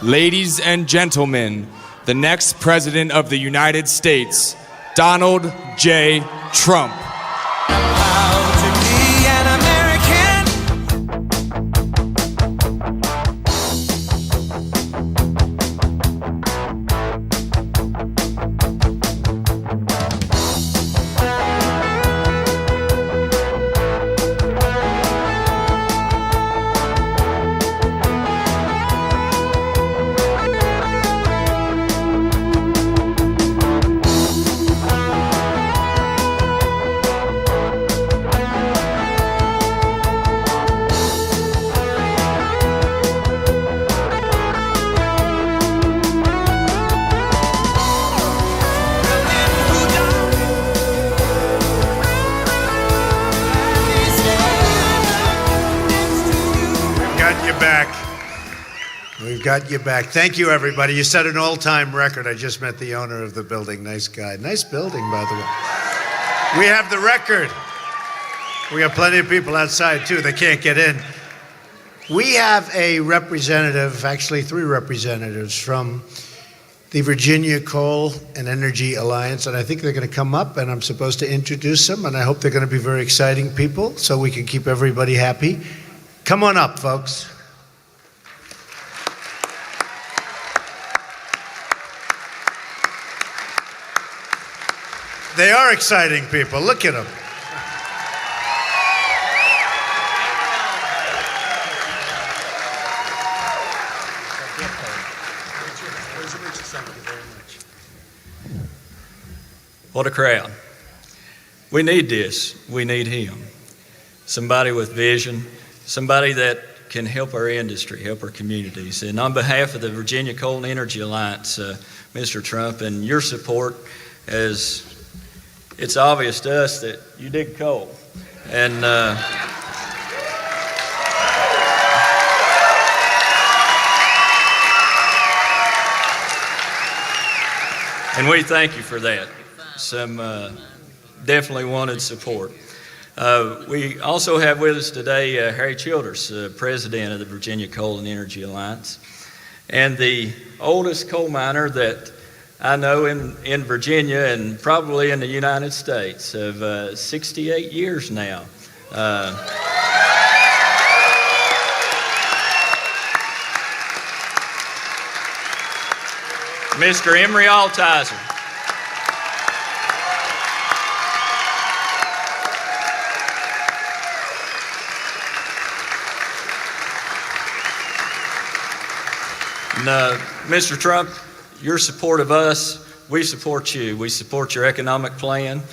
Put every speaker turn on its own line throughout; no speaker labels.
Ladies and gentlemen, the next President of the United States, Donald J. Trump.
We've got you back. Thank you, everybody. You set an all-time record. I just met the owner of the building. Nice guy. Nice building, by the way. We have the record. We have plenty of people outside, too. They can't get in. We have a representative, actually 3 representatives from the Virginia Coal and Energy Alliance, and I think they're going to come up, and I'm supposed to introduce them, and I hope they're going to be very exciting people so we can keep everybody happy. Come on up, folks. They are exciting people. Look at them.
What a crowd. We need this. We need him. Somebody with vision, somebody that can help our industry, help our communities. And on behalf of the Virginia Coal and Energy Alliance, Mr. Trump, and your support, as it's obvious to us that you dig coal. And we thank you for that. Some definitely wanted support. We also have with us today Harry Childers, president of the Virginia Coal and Energy Alliance, and the oldest coal miner that I know in Virginia and probably in the United States of 68 years now. Mr. Emery Altizer. And, Mr. Trump, your support of us, we support you. We support your economic plan.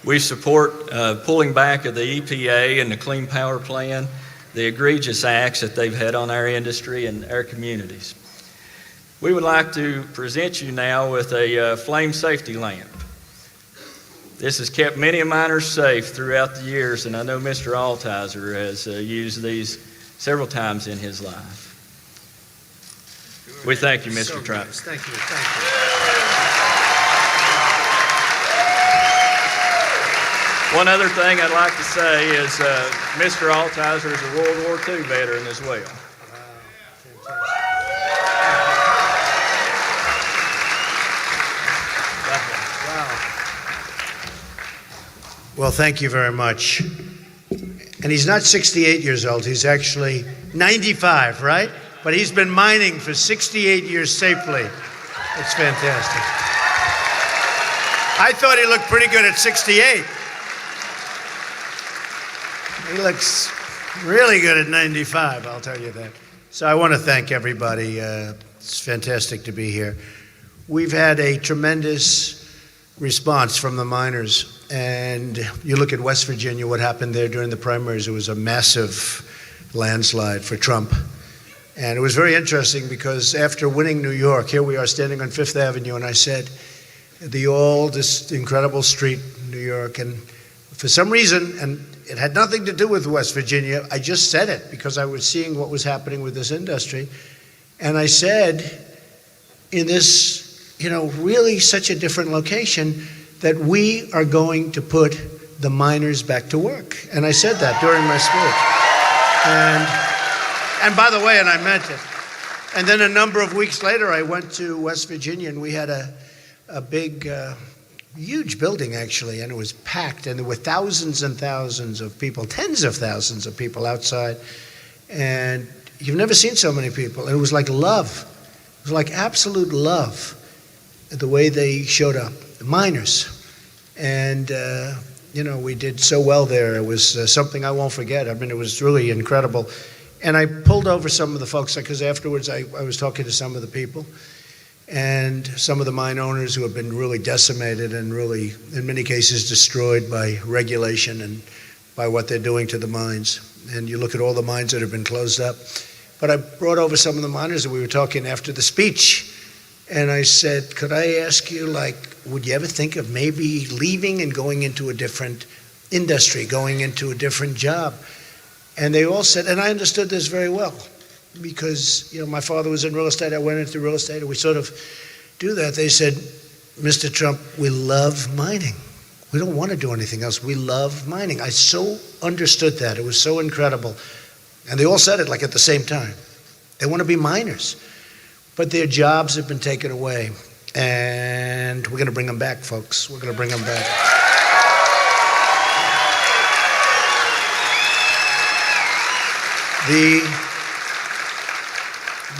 We support pulling back of the EPA and the Clean Power Plan, the egregious acts that they've had on our industry and our communities. We would like to present you now with a flame safety lamp. This has kept many miners safe throughout the years, and I know Mr. Altizer has used these several times in his life. We thank you, Mr. Trump.
Nice. Thank you. Thank you.
One other thing I'd like to say is Mr. Altizer is a World War II veteran as well.
Well, thank you very much. And he's not 68 years old. He's actually 95, right? But he's been mining for 68 years safely. It's fantastic. I thought he looked pretty good at 68. He looks really good at 95, I'll tell you that. So I want to thank everybody. It's fantastic to be here. We've had a tremendous response from the miners. And you look at West Virginia, what happened there during the primaries, it was a massive landslide for Trump. And it was very interesting because after winning New York, here we are standing on Fifth Avenue, and I said, this incredible street, New York, and for some reason, and it had nothing to do with West Virginia, I just said it because I was seeing what was happening with this industry. And I said, in this, really such a different location, that we are going to put the miners back to work. And I said that during my speech. And by the way, and I meant it, And then a number of weeks later, I went to West Virginia, and we had a big, huge building, actually, and it was packed, and there were thousands and thousands of people, tens of thousands of people outside, and you've never seen so many people. And it was like love. It was like absolute love, the way they showed up, the miners. And, we did so well there. It was something I won't forget. I mean, it was really incredible. And I pulled over some of the folks, because afterwards I was talking to some of the people and some of the mine owners who have been really decimated and really, in many cases, destroyed by regulation and by what they're doing to the mines. And you look at all the mines that have been closed up. But I brought over some of the miners, and we were talking after the speech. And I said, could I ask you, would you ever think of maybe leaving and going into a different industry, going into a different job? And they all said, and I understood this very well, because my father was in real estate, I went into real estate, and we sort of do that. They said, Mr. Trump, we love mining. We don't want to do anything else. We love mining. I so understood that. It was so incredible. And they all said it at the same time. They want to be miners. But their jobs have been taken away. And we're going to bring them back, folks. We're going to bring them back.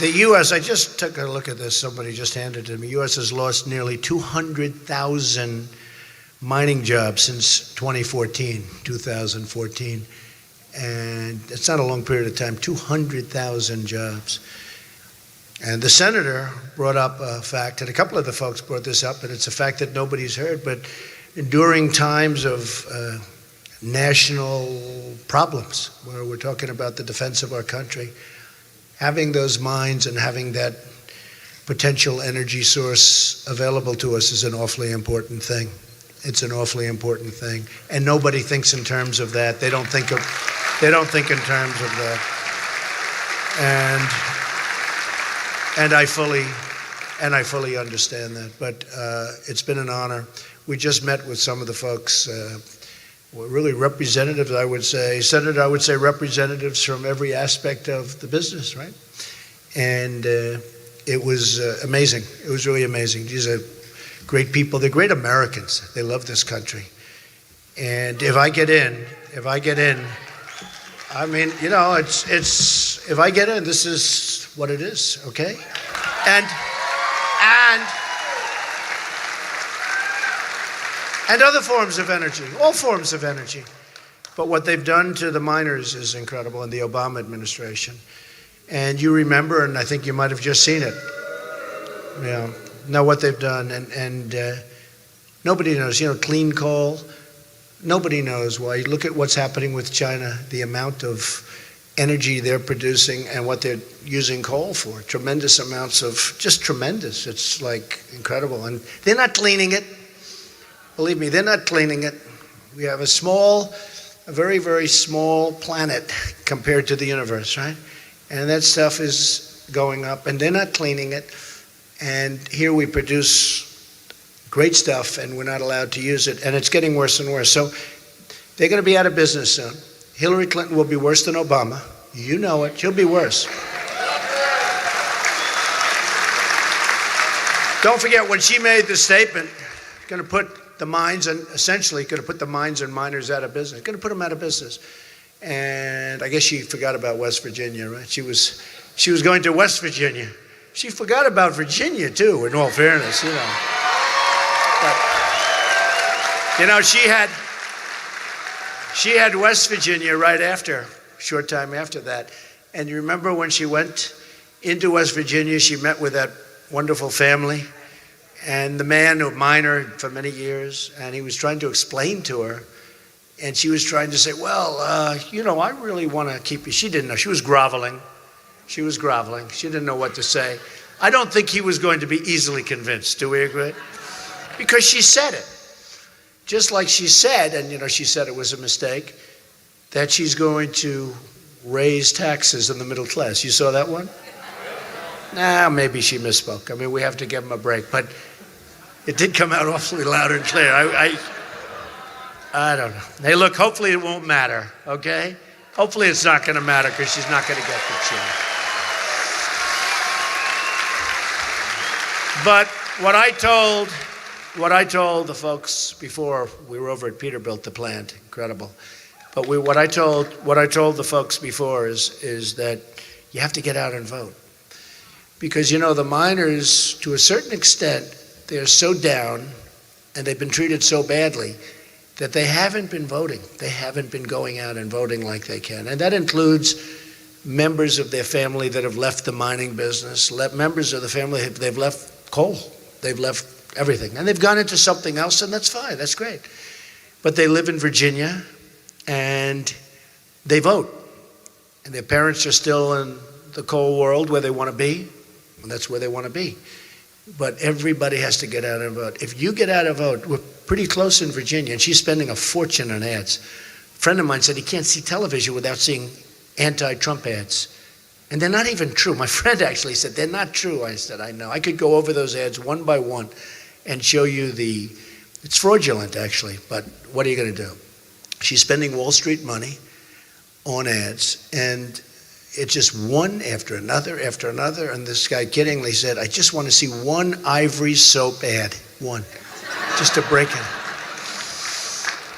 The U.S., I just took a look at this. Somebody just handed it to me. The U.S. has lost nearly 200,000 mining jobs since 2014. And it's not a long period of time, 200,000 jobs. And the senator brought up a fact, and a couple of the folks brought this up, and it's a fact that nobody's heard, but during times of national problems, where we're talking about the defense of our country, having those mines and having that potential energy source available to us is an awfully important thing. It's an awfully important thing. And nobody thinks in terms of that. They don't think in terms of that. And I fully understand that. But it's been an honor. We just met with some of the folks, really representatives, I would say. Senator, I would say representatives from every aspect of the business, right? And it was amazing. It was really amazing. These are great people. They're great Americans. They love this country. And if I get in, I mean, it's if I get in, this is what it is, okay? And other forms of energy, all forms of energy. But what they've done to the miners is incredible in the Obama administration. And you remember, and I think you might have just seen it, know what they've done. And nobody knows, clean coal, nobody knows why. You look at what's happening with China, the amount of energy they're producing and what they're using coal for. Tremendous amounts of, just tremendous. It's incredible. And they're not cleaning it. Believe me, they're not cleaning it. We have a very, very small planet compared to the universe, right? And that stuff is going up, and they're not cleaning it. And here we produce great stuff, and we're not allowed to use it, and it's getting worse and worse. So they're going to be out of business soon. Hillary Clinton will be worse than Obama. You know it. She'll be worse. Don't forget, when she made the statement, going to put the mines and essentially going to put the mines and miners out of business. Going to put them out of business. And I guess she forgot about West Virginia, right? She was going to West Virginia. She forgot about Virginia too, in all fairness, But she had West Virginia right after, short time after that. And you remember when she went into West Virginia, she met with that wonderful family. And the man, a miner for many years, and he was trying to explain to her, and she was trying to say, well, I really want to keep you. She didn't know. She was groveling. She didn't know what to say. I don't think he was going to be easily convinced. Do we agree? Because she said it. Just like she said, and she said it was a mistake, that she's going to raise taxes in the middle class. You saw that one? Nah, maybe she misspoke. I mean, we have to give him a break. But it did come out awfully loud and clear. I don't know. Hey, look, hopefully it won't matter, okay? Hopefully it's not going to matter because she's not going to get the chair. But what I told the folks before, we were over at Peterbilt, the plant, incredible. But what I told the folks before is that you have to get out and vote. Because, you know, the miners, to a certain extent, they're so down and they've been treated so badly that they haven't been voting. They haven't been going out and voting like they can. And that includes members of their family that have left the mining business, members of the family, they've left coal, they've left everything. And they've gone into something else, and that's fine, that's great. But they live in Virginia, and they vote. And their parents are still in the coal world where they want to be, and that's where they want to be. But everybody has to get out and vote. If you get out and vote, we're pretty close in Virginia, and she's spending a fortune on ads. A friend of mine said he can't see television without seeing anti-Trump ads. And they're not even true. My friend actually said, they're not true. I said, I know. I could go over those ads one by one and show you it's fraudulent actually, but what are you going to do? She's spending Wall Street money on ads, and it's just one after another, and this guy kiddingly said, I just want to see one Ivory soap ad, one, just to break it.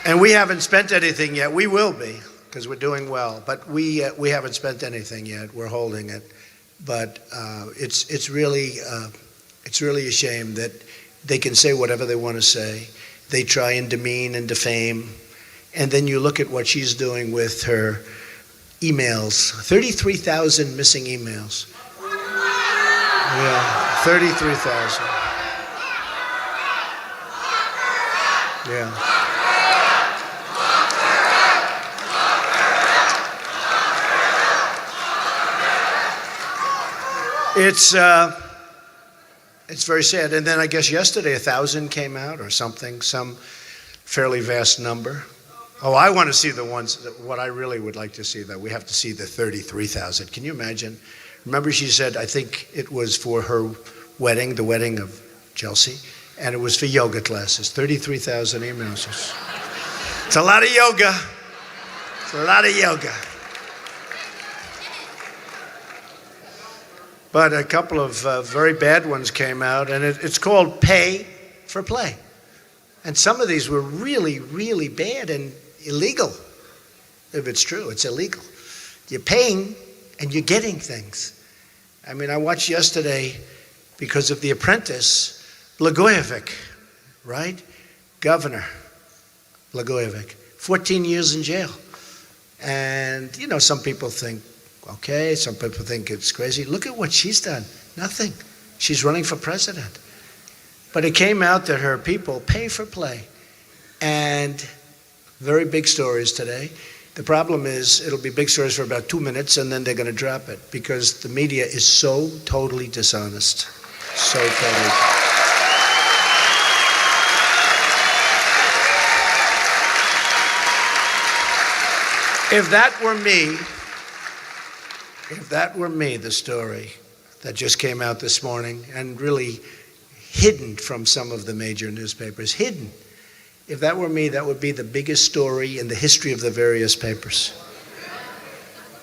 And we haven't spent anything yet. We will be, because we're doing well, but we haven't spent anything yet. We're holding it, but it's really a shame that they can say whatever they want to say. They try and demean and defame, and then you look at what she's doing with her emails. 33,000 missing emails. Yeah, 33,000. Yeah. It's very sad. And then I guess yesterday 1,000 came out or something, some fairly vast number. Oh, I want to see the ones, what I really would like to see, though, we have to see the 33,000. Can you imagine? Remember she said, I think it was for her wedding, the wedding of Chelsea, and it was for yoga classes. 33,000 emails. It's a lot of yoga. It's a lot of yoga. But a couple of very bad ones came out, and it's called Pay for Play. And some of these were really, really bad and illegal. If it's true, it's illegal. You're paying and you're getting things. I mean, I watched yesterday, because of The Apprentice, Blagojevich, right? Governor Blagojevich, 14 years in jail. And, you know, some people think, okay, some people think it's crazy. Look at what she's done. Nothing. She's running for president. But it came out that her people pay for play. And very big stories today. The problem is it'll be big stories for about 2 minutes, and then they're going to drop it because the media is so totally dishonest. So totally. If that were me, the story that just came out this morning and really hidden from some of the major newspapers, hidden. If that were me, that would be the biggest story in the history of the various papers.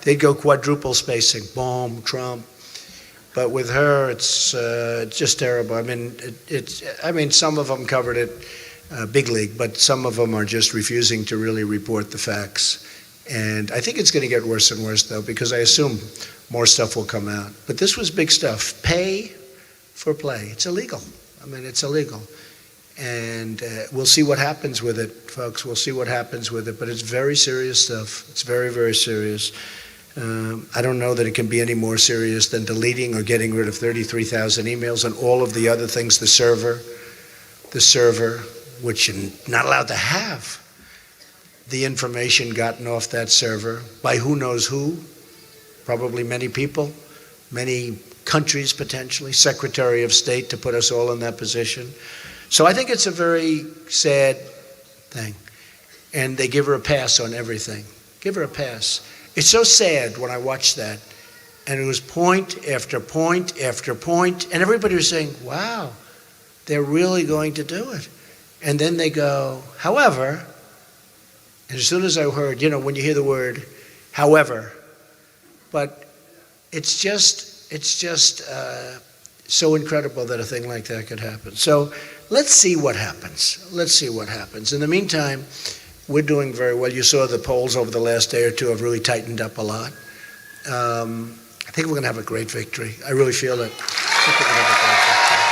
They'd go quadruple spacing, boom, Trump. But with her, it's just terrible. I mean, some of them covered it big league, but some of them are just refusing to really report the facts. And I think it's going to get worse and worse, though, because I assume more stuff will come out. But this was big stuff. Pay for play. It's illegal. I mean, it's illegal. And we'll see what happens with it, folks. We'll see what happens with it. But it's very serious stuff. It's very, very serious. I don't know that it can be any more serious than deleting or getting rid of 33,000 emails and all of the other things, the server, which you're not allowed to have. The information gotten off that server by who knows who, probably many people, many countries potentially, Secretary of State to put us all in that position. So I think it's a very sad thing. And they give her a pass on everything. Give her a pass. It's so sad when I watched that. And it was point after point after point, and everybody was saying, wow, they're really going to do it. And then they go, however. And as soon as I heard, you know, when you hear the word, however, but it's just so incredible that a thing like that could happen. So let's see what happens. Let's see what happens. In the meantime, we're doing very well. You saw the polls over the last day or two have really tightened up a lot. I think we're going to have a great victory. I really feel it. I think we're going to have a great victory.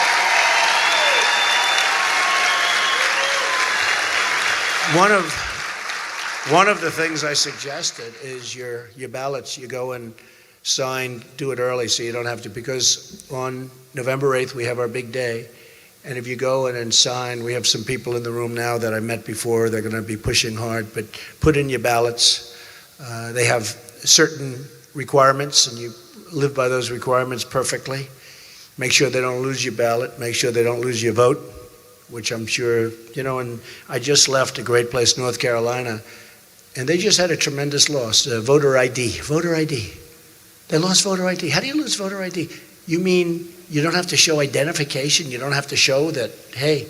One of the things I suggested is your ballots, you go and sign, do it early so you don't have to, because on November 8th we have our big day, and if you go in and sign, we have some people in the room now that I met before, they're going to be pushing hard, but put in your ballots. They have certain requirements, and you live by those requirements perfectly. Make sure they don't lose your ballot, make sure they don't lose your vote, which I'm sure, and I just left a great place, North Carolina, and they just had a tremendous loss, voter ID. They lost voter ID. How do you lose voter ID? You mean you don't have to show identification? You don't have to show that, hey.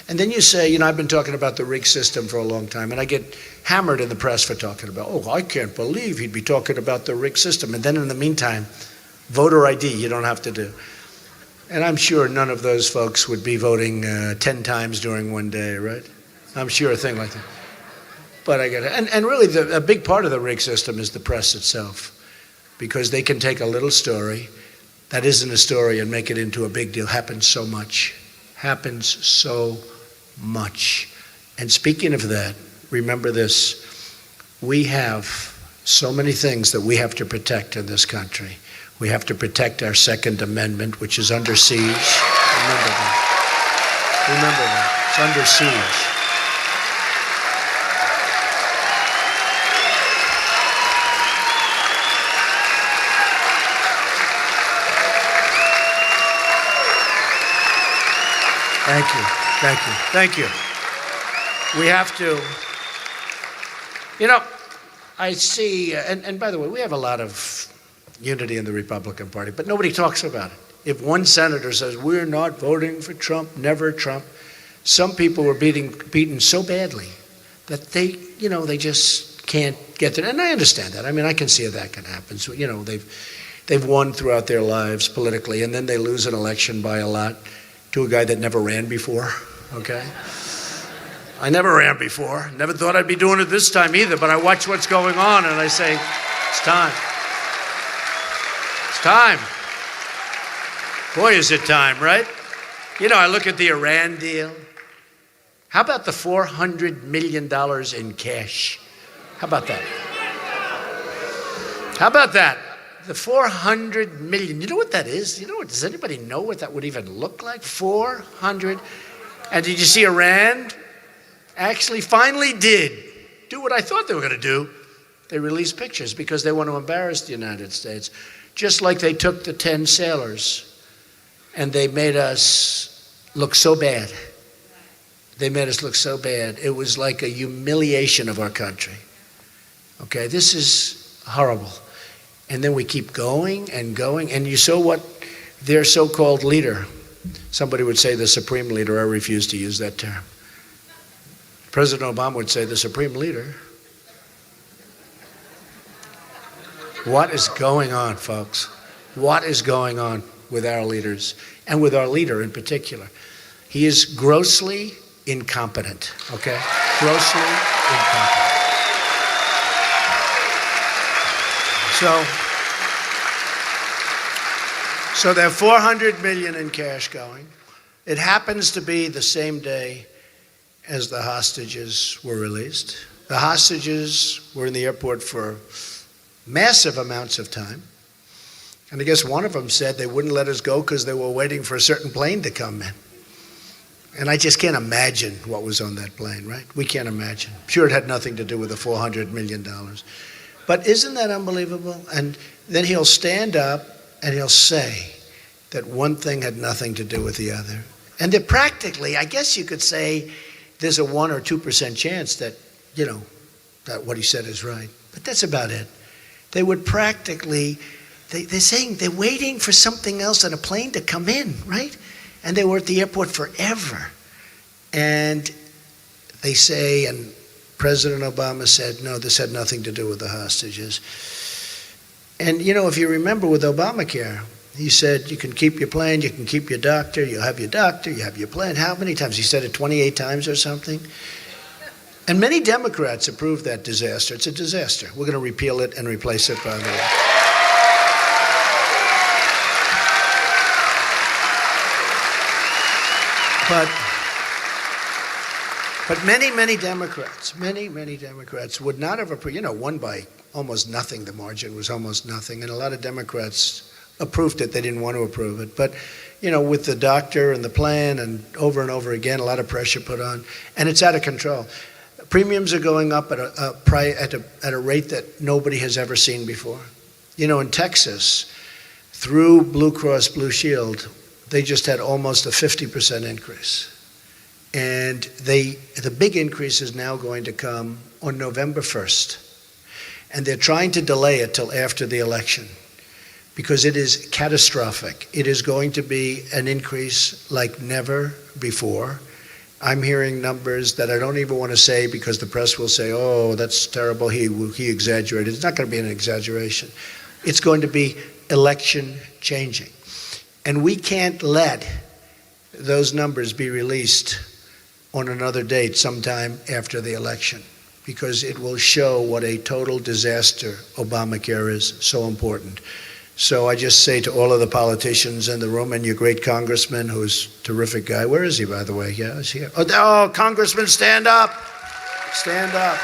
And then you say, I've been talking about the rigged system for a long time, and I get hammered in the press for talking about, I can't believe he'd be talking about the rigged system. And then in the meantime, voter ID you don't have to do. And I'm sure none of those folks would be voting 10 times during one day, right? I'm sure a thing like that. But I get it. And really, a big part of the rigged system is the press itself, because they can take a little story that isn't a story and make it into a big deal. Happens so much. And speaking of that, remember this. We have so many things that we have to protect in this country. We have to protect our Second Amendment, which is under siege. Remember that. It's under siege. Thank you. We have to, I see, and by the way, we have a lot of unity in the Republican Party, but nobody talks about it. If one senator says, we're not voting for Trump, never Trump, some people were beaten so badly that they just can't get there. And I understand that. I mean, I can see how that can happen. So, they've won throughout their lives politically, and then they lose an election by a lot to a guy that never ran before, okay? I never ran before. Never thought I'd be doing it this time either, but I watch what's going on and I say, it's time. It's time. Boy, is it time, right? I look at the Iran deal. How about the $400 million in cash? How about that? The 400 million. You know what that is? Does anybody know what that would even look like? 400. And did you see Iran actually finally did do what I thought they were going to do? They released pictures because they want to embarrass the United States. Just like they took the 10 sailors and they made us look so bad. It was like a humiliation of our country. Okay, this is horrible. And then we keep going and going. And you saw what their so-called leader, somebody would say the supreme leader, I refuse to use that term. President Obama would say the supreme leader. What is going on, folks? What is going on with our leaders and with our leader in particular? He is grossly incompetent, okay? Grossly incompetent. So there are 400 million in cash going. It happens to be the same day as the hostages were released. The hostages were in the airport for massive amounts of time. And I guess one of them said they wouldn't let us go because they were waiting for a certain plane to come in. And I just can't imagine what was on that plane, right? We can't imagine. Sure, it had nothing to do with the $400 million. But isn't that unbelievable? And then he'll stand up and he'll say that one thing had nothing to do with the other. And that practically, I guess you could say, there's a 1 or 2% chance that, that what he said is right. But that's about it. They would practically, they're saying they're waiting for something else on a plane to come in, right? And they were at the airport forever. And they say, and President Obama said, no, this had nothing to do with the hostages. And, if you remember with Obamacare, He said, you can keep your plan, you can keep your doctor, you have your doctor, you have your plan. How many times? He said it 28 times or something. And many Democrats approved that disaster. It's a disaster. We're going to repeal it and replace it, by the way. But many Democrats would not have approved, won by almost nothing. The margin was almost nothing. And a lot of Democrats approved it. They didn't want to approve it. But, with the doctor and the plan and over again, a lot of pressure put on. And it's out of control. Premiums are going up at a rate that nobody has ever seen before. In Texas, through Blue Cross Blue Shield, they just had almost a 50% increase. And the big increase is now going to come on November 1st. And they're trying to delay it till after the election because it is catastrophic. It is going to be an increase like never before. I'm hearing numbers that I don't even want to say because the press will say, oh, that's terrible, he exaggerated. It's not going to be an exaggeration. It's going to be election changing. And we can't let those numbers be released on another date sometime after the election because it will show what a total disaster Obamacare is. So important. So I just say to all of the politicians in the room and your great congressman, who's a terrific guy. Where is he, by the way? Yeah, he's here. Oh, Congressman, stand up. Stand up.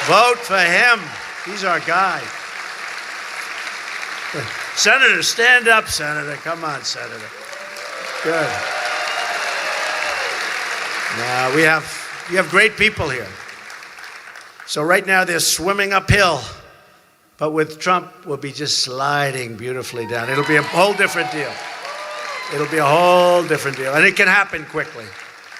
Vote for him. He's our guy. Senator, stand up, Senator. Come on, Senator. Good. Now, you have great people here. So right now they're swimming uphill. But with Trump, we'll be just sliding beautifully down. It'll be a whole different deal. It'll be a whole different deal. And it can happen quickly.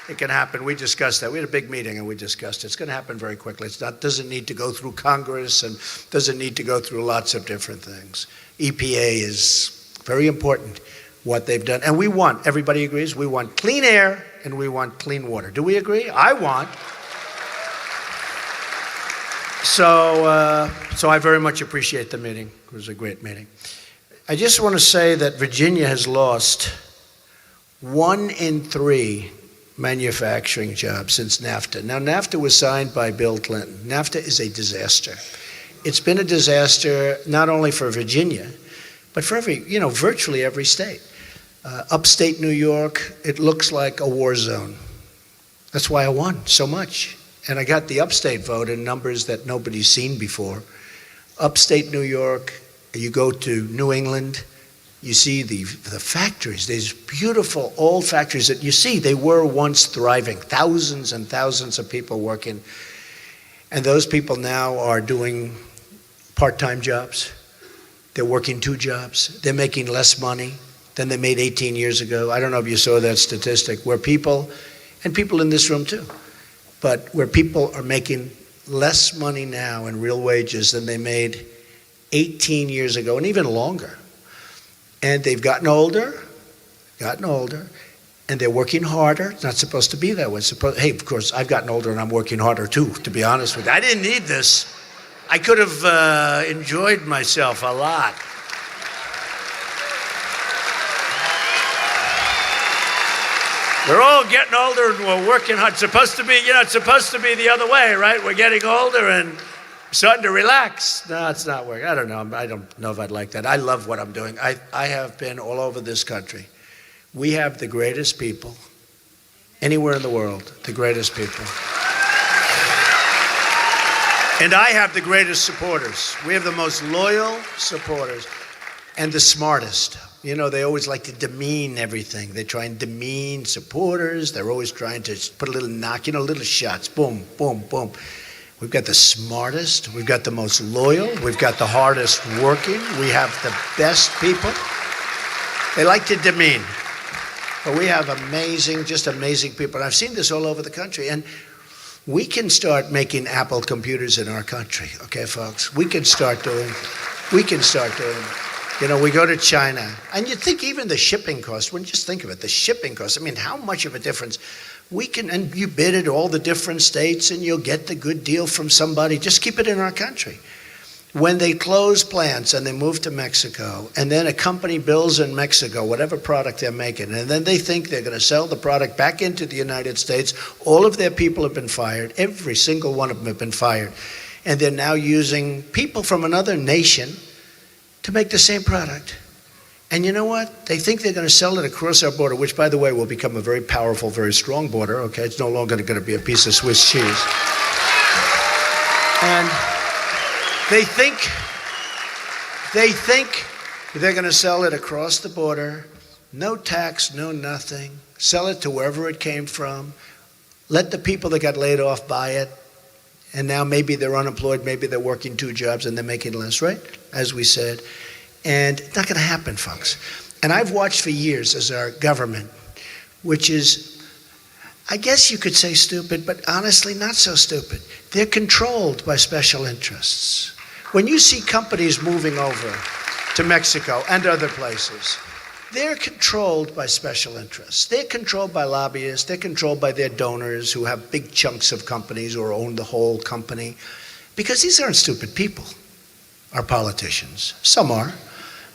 It can happen. We discussed that. We had a big meeting and we discussed it. It's going to happen very quickly. Doesn't need to go through Congress and doesn't need to go through lots of different things. EPA is very important, what they've done. And everybody agrees, we want clean air and we want clean water. Do we agree? I want. So I very much appreciate the meeting. It was a great meeting. I just want to say that Virginia has lost 1 in 3 manufacturing jobs since NAFTA. Now, NAFTA was signed by Bill Clinton. NAFTA is a disaster. It's been a disaster not only for Virginia, but for virtually every state. Upstate New York, it looks like a war zone. That's why I won so much. And I got the upstate vote in numbers that nobody's seen before. Upstate New York, you go to New England, you see the factories, these beautiful old factories that you see, they were once thriving, thousands and thousands of people working. And those people now are doing part-time jobs. They're working 2 jobs. They're making less money than they made 18 years ago. I don't know if you saw that statistic, where people, and people in this room too, but where people are making less money now in real wages than they made 18 years ago and even longer. And they've gotten older, and they're working harder. It's not supposed to be that way. Hey, of course, I've gotten older and I'm working harder too, to be honest with you. I didn't need this. I could have enjoyed myself a lot. We're all getting older and we're working hard. It's supposed to be, it's supposed to be the other way, right? We're getting older and starting to relax. No, it's not working. I don't know. I don't know if I'd like that. I love what I'm doing. I have been all over this country. We have the greatest people anywhere in the world, the greatest people. And I have the greatest supporters. We have the most loyal supporters and the smartest. They always like to demean everything. They try and demean supporters. They're always trying to put a little knock, little shots. Boom, boom, boom. We've got the smartest. We've got the most loyal. We've got the hardest working. We have the best people. They like to demean. But we have just amazing people. And I've seen this all over the country. And we can start making Apple computers in our country, okay, folks? We can start doing we go to China, and you think even the shipping cost, when you just think of it, the shipping cost, how much of a difference and you bid at all the different states and you'll get the good deal from somebody. Just keep it in our country. When they close plants and they move to Mexico, and then a company builds in Mexico whatever product they're making, and then they think they're going to sell the product back into the United States, all of their people have been fired. Every single one of them have been fired. And they're now using people from another nation to make the same product. And you know what? They think they're going to sell it across our border, which, by the way, will become a very powerful, very strong border, okay? It's no longer going to be a piece of Swiss cheese. And they think they're going to sell it across the border, no tax, no nothing, sell it to wherever it came from, let the people that got laid off buy it, and now maybe they're unemployed, maybe they're working 2 jobs and they're making less, right? As we said. And it's not going to happen, folks. And I've watched for years as our government, which is, I guess you could say stupid, but honestly not so stupid. They're controlled by special interests. When you see companies moving over to Mexico and other places, they're controlled by special interests. They're controlled by lobbyists. They're controlled by their donors who have big chunks of companies or own the whole company. Because these aren't stupid people, our politicians. Some are,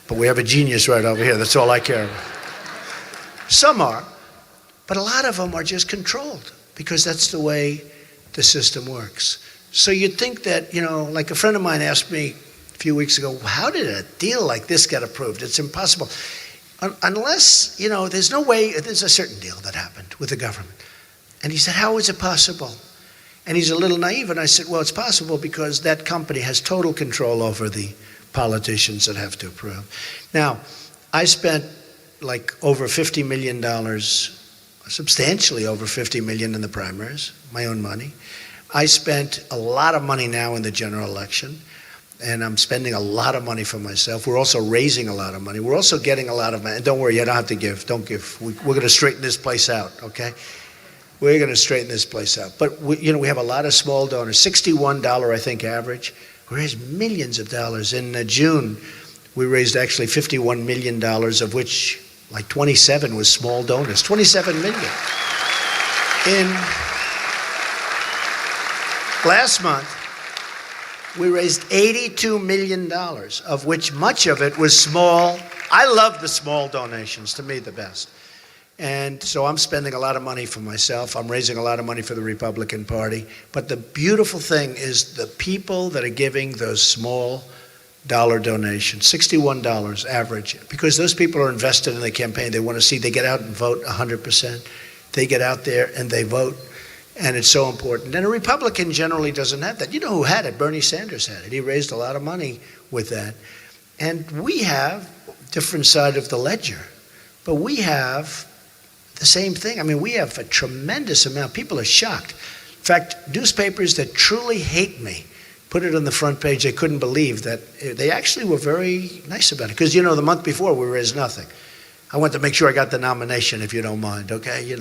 but we have a genius right over here. That's all I care about. Some are, but a lot of them are just controlled because that's the way the system works. So you'd think that, like a friend of mine asked me a few weeks ago, how did a deal like this get approved? It's impossible. Unless, there's no way, there's a certain deal that happened with the government. And he said, how is it possible? And he's a little naive, and I said, well, it's possible because that company has total control over the politicians that have to approve. Now, I spent like over $50 million, substantially over $50 million in the primaries, my own money. I spent a lot of money now in the general election, and I'm spending a lot of money for myself. We're also raising a lot of money. We're also getting a lot of money. And don't worry, you don't have to give. Don't give. We're going to straighten this place out, okay? We're going to straighten this place out. But, we have a lot of small donors, $61, I think, average. We raised millions of dollars. In June, we raised actually $51 million, of which like 27 was small donors. 27 million. Last month, we raised $82 million, of which much of it was small. I love the small donations, to me the best. And so I'm spending a lot of money for myself. I'm raising a lot of money for the Republican Party. But the beautiful thing is the people that are giving those small dollar donations, $61 average, because those people are invested in the campaign. They want to see, they get out and vote 100%. They get out there and they vote. And it's so important. And a Republican generally doesn't have that. You know who had it? Bernie Sanders had it. He raised a lot of money with that. And we have a different side of the ledger. But we have the same thing. I mean, we have a tremendous amount. People are shocked. In fact, newspapers that truly hate me put it on the front page. They couldn't believe that. They actually were very nice about it. Because, the month before, we raised nothing. I wanted to make sure I got the nomination, if you don't mind, okay?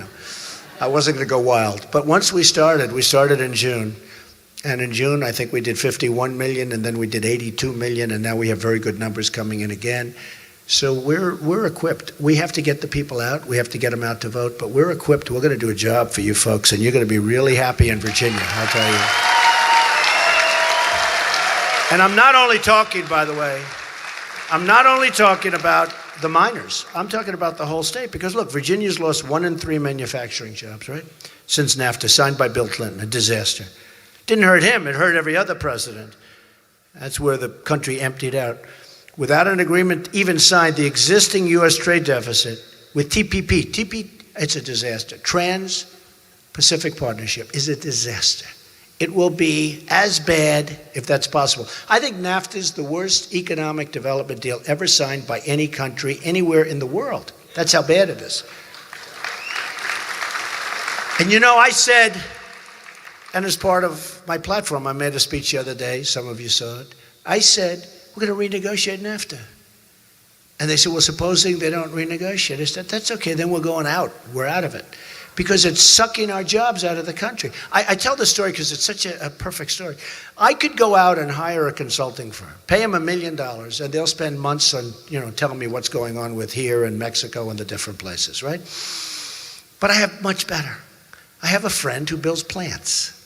I wasn't going to go wild. But once we started in June. And in June, I think we did 51 million, and then we did 82 million, and now we have very good numbers coming in again. So we're equipped. We have to get the people out. We have to get them out to vote, but we're equipped. We're going to do a job for you folks, and you're going to be really happy in Virginia, I'll tell you. And I'm not only talking, by the way, I'm not only talking about the miners. I'm talking about the whole state because, look, Virginia's lost 1 in 3 manufacturing jobs, right? Since NAFTA, signed by Bill Clinton, a disaster. Didn't hurt him, it hurt every other president. That's where the country emptied out. Without an agreement even signed, the existing U.S. trade deficit with TPP, it's a disaster. Trans-Pacific Partnership is a disaster. It will be as bad, if that's possible. I think NAFTA is the worst economic development deal ever signed by any country anywhere in the world. That's how bad it is. And I said, and as part of my platform, I made a speech the other day, some of you saw it, I said, we're going to renegotiate NAFTA. And they said, well, supposing they don't renegotiate. I said, that's okay, then we're going out. We're out of it. Because it's sucking our jobs out of the country. I tell this story because it's such a perfect story. I could go out and hire a consulting firm, pay them $1 million, and they'll spend months on, telling me what's going on with here and Mexico and the different places, right? But I have much better. I have a friend who builds plants.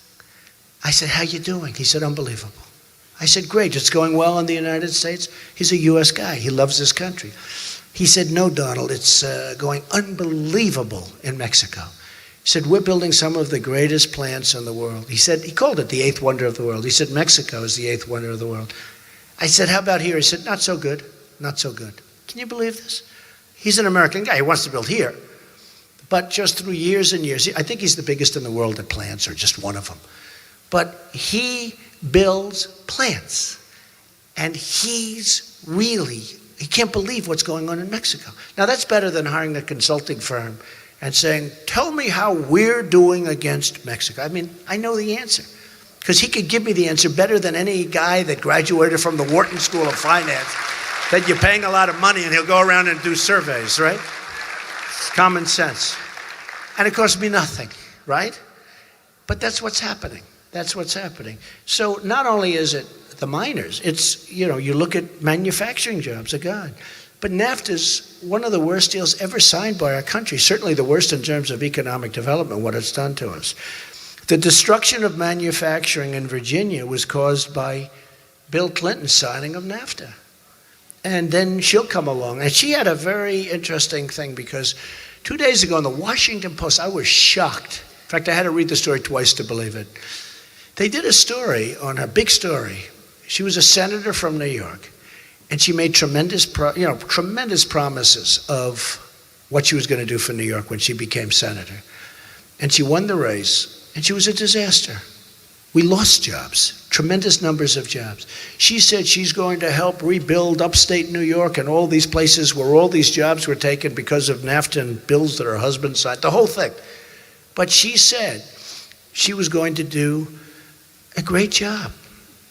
I said, how you doing? He said, unbelievable. I said, great, it's going well in the United States. He's a U.S. guy. He loves this country. He said, no, Donald, it's going unbelievable in Mexico. He said, we're building some of the greatest plants in the world. He said, he called it the eighth wonder of the world. He said, Mexico is the eighth wonder of the world. I said, how about here? He said, not so good, not so good. Can you believe this? He's an American guy. He wants to build here. But just through years and years, I think he's the biggest in the world at plants, or just one of them. But he builds plants. And he can't believe what's going on in Mexico. Now, that's better than hiring a consulting firm and saying, tell me how we're doing against Mexico. I mean, I know the answer. Because he could give me the answer better than any guy that graduated from the Wharton School of Finance, that you're paying a lot of money and he'll go around and do surveys, right? It's common sense. And it costs me nothing, right? But that's what's happening. That's what's happening. So not only is it the miners, it's, you look at manufacturing jobs, God. But NAFTA's one of the worst deals ever signed by our country, certainly the worst in terms of economic development, what it's done to us. The destruction of manufacturing in Virginia was caused by Bill Clinton's signing of NAFTA. And then she'll come along. And she had a very interesting thing, because 2 days ago in the Washington Post, I was shocked. In fact, I had to read the story twice to believe it. They did a story on her, big story. She was a senator from New York, and she made tremendous promises of what she was going to do for New York when she became senator. And she won the race, and she was a disaster. We lost jobs, tremendous numbers of jobs. She said she's going to help rebuild upstate New York and all these places where all these jobs were taken because of NAFTA and bills that her husband signed, the whole thing. But she said she was going to do a great job.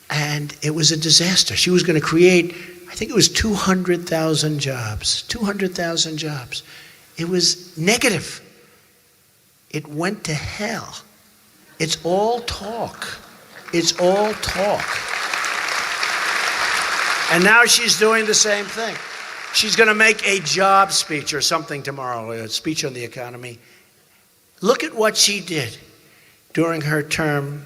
And it was a disaster. She was going to create, I think it was 200,000 jobs. 200,000 jobs. It was negative. It went to hell. It's all talk. It's all talk. And now she's doing the same thing. She's going to make a job speech or something tomorrow, a speech on the economy. Look at what she did during her term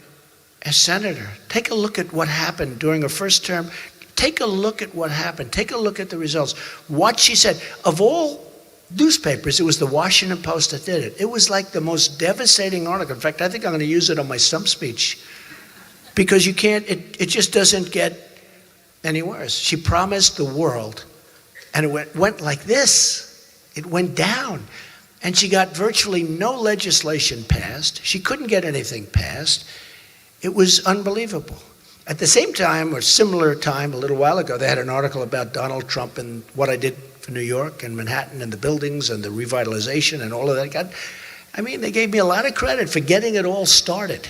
as senator. Take a look at what happened during her first term. Take a look at what happened. Take a look at the results. What she said. Of all newspapers, it was the Washington Post that did it. It was like the most devastating article. In fact, I think I'm going to use it on my stump speech, because you can't, it just doesn't get any worse. She promised the world, and it went like this. It went down. And she got virtually no legislation passed. She couldn't get anything passed. It was unbelievable. At the same time, or similar time, a little while ago, they had an article about Donald Trump and what I did for New York and Manhattan and the buildings and the revitalization and all of that. They gave me a lot of credit for getting it all started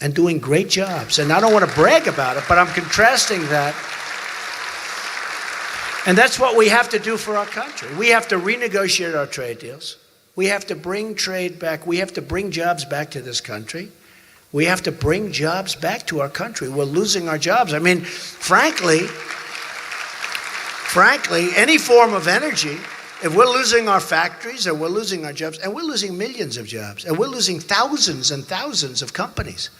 and doing great jobs. And I don't want to brag about it, but I'm contrasting that. And that's what we have to do for our country. We have to renegotiate our trade deals. We have to bring trade back. We have to bring jobs back to this country. We have to bring jobs back to our country. We're losing our jobs. Frankly, any form of energy, if we're losing our factories and we're losing our jobs, and we're losing millions of jobs, and we're losing thousands and thousands of companies,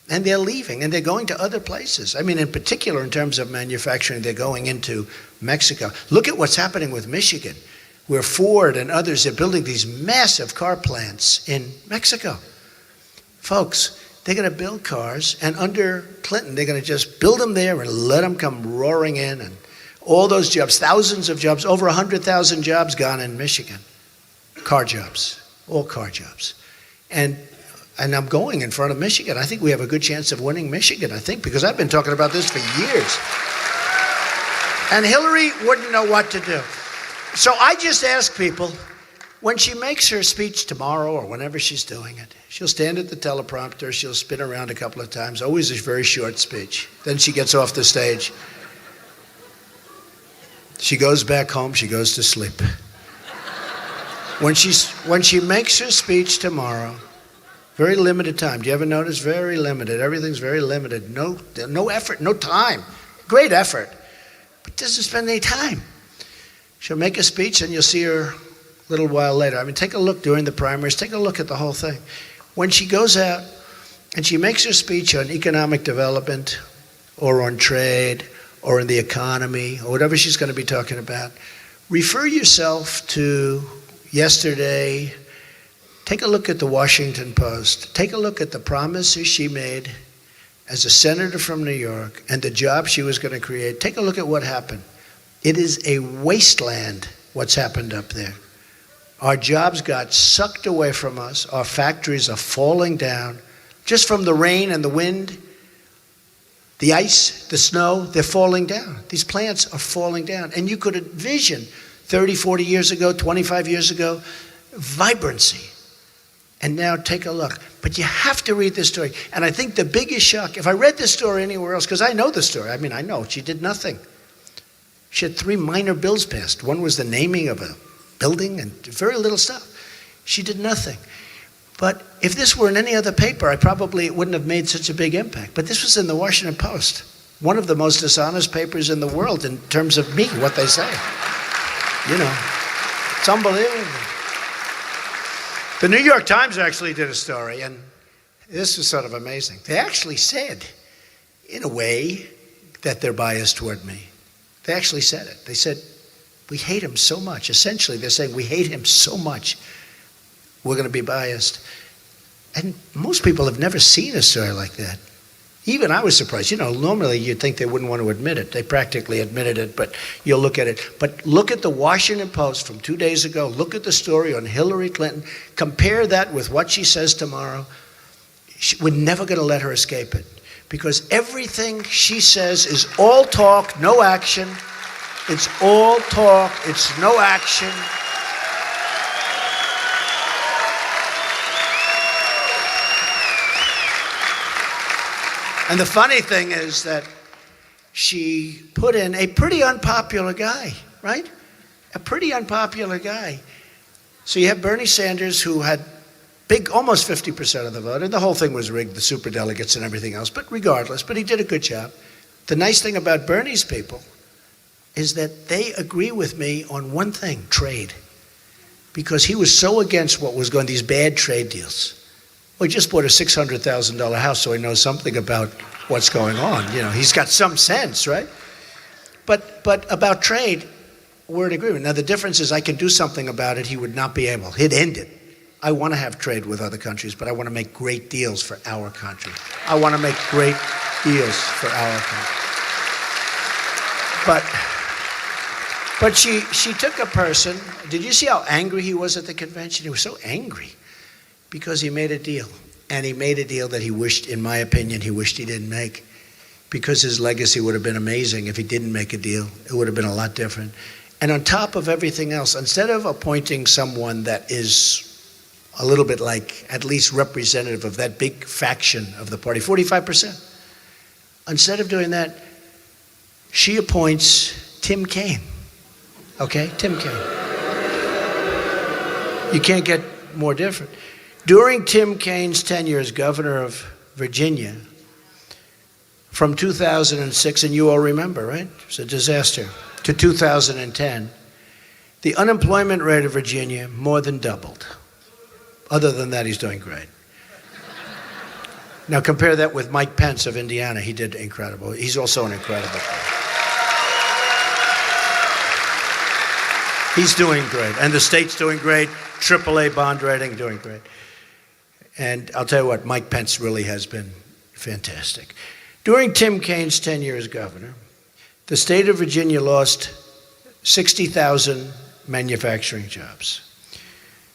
and they're leaving, and they're going to other places. In particular, in terms of manufacturing, they're going into Mexico. Look at what's happening with Michigan, where Ford and others are building these massive car plants in Mexico. Folks, they're going to build cars, and under Clinton, they're going to just build them there and let them come roaring in. And all those jobs, thousands of jobs, over 100,000 jobs gone in Michigan. Car jobs, all car jobs. And I'm going in front of Michigan. I think we have a good chance of winning Michigan, because I've been talking about this for years. And Hillary wouldn't know what to do. So I just ask people, when she makes her speech tomorrow or whenever she's doing it, she'll stand at the teleprompter, she'll spin around a couple of times, always a very short speech. Then she gets off the stage. She goes back home, she goes to sleep. When she makes her speech tomorrow, very limited time. Do you ever notice? Very limited. Everything's very limited. No effort, no time. Great effort, but doesn't spend any time. She'll make a speech and you'll see her a little while later. Take a look during the primaries. Take a look at the whole thing. When she goes out and she makes her speech on economic development, or on trade or in the economy or whatever she's going to be talking about, refer yourself to yesterday. Take a look at the Washington Post. Take a look at the promises she made as a senator from New York and the job she was going to create. Take a look at what happened. It is a wasteland what's happened up there. Our jobs got sucked away from us. Our factories are falling down just from the rain and the wind, the ice, the snow. They're falling down. These plants are falling down. And you could envision 30, 40 years ago, 25 years ago, vibrancy. And now take a look. But you have to read this story. And I think the biggest shock, if I read this story anywhere else, because I know the story. I mean, I know she did nothing. She had 3 minor bills passed. One was the naming of a building and very little stuff. She did nothing. But if this were in any other paper, it wouldn't have made such a big impact. But this was in the Washington Post, one of the most dishonest papers in the world in terms of me, what they say. You know, it's unbelievable. The New York Times actually did a story, and this was sort of amazing. They actually said, in a way, that they're biased toward me. They actually said it. They said, we hate him so much. Essentially, they're saying, we hate him so much, we're going to be biased. And most people have never seen a story like that. Even I was surprised. You know, normally you'd think they wouldn't want to admit it. They practically admitted it, but you'll look at it. But look at the Washington Post from 2 days ago. Look at the story on Hillary Clinton. Compare that with what she says tomorrow. We're never going to let her escape it, because everything she says is all talk, no action. It's all talk, it's no action. And the funny thing is that she put in a pretty unpopular guy, right? A pretty unpopular guy. So you have Bernie Sanders, who had almost 50% of the vote, and the whole thing was rigged, the superdelegates and everything else, but regardless, but he did a good job. The nice thing about Bernie's people is that they agree with me on one thing, trade. Because he was so against what was going, these bad trade deals. Well, he just bought a $600,000 house, so he knows something about what's going on. You know, he's got some sense, right? But about trade, we're in agreement. Now, the difference is I can do something about it. He would not be able. He'd end it. I want to have trade with other countries, but I want to make great deals for our country. I want to make great deals for our country. But she took a person. Did you see how angry he was at the convention? He was so angry because he made a deal. And he made a deal that he wished, in my opinion, he wished he didn't make, because his legacy would have been amazing if he didn't make a deal. It would have been a lot different. And on top of everything else, instead of appointing someone that is a little bit like at least representative of that big faction of the party, 45%, instead of doing that, she appoints Tim Kaine. Okay, Tim Kaine. You can't get more different. During Tim Kaine's tenure as governor of Virginia, from 2006, and you all remember, right? It was a disaster, to 2010, the unemployment rate of Virginia more than doubled. Other than that, he's doing great. Now compare that with Mike Pence of Indiana. He did incredible. He's also an incredible guy. He's doing great. And the state's doing great. AAA bond rating, doing great. And I'll tell you what, Mike Pence really has been fantastic. During Tim Kaine's tenure as governor, the state of Virginia lost 60,000 manufacturing jobs.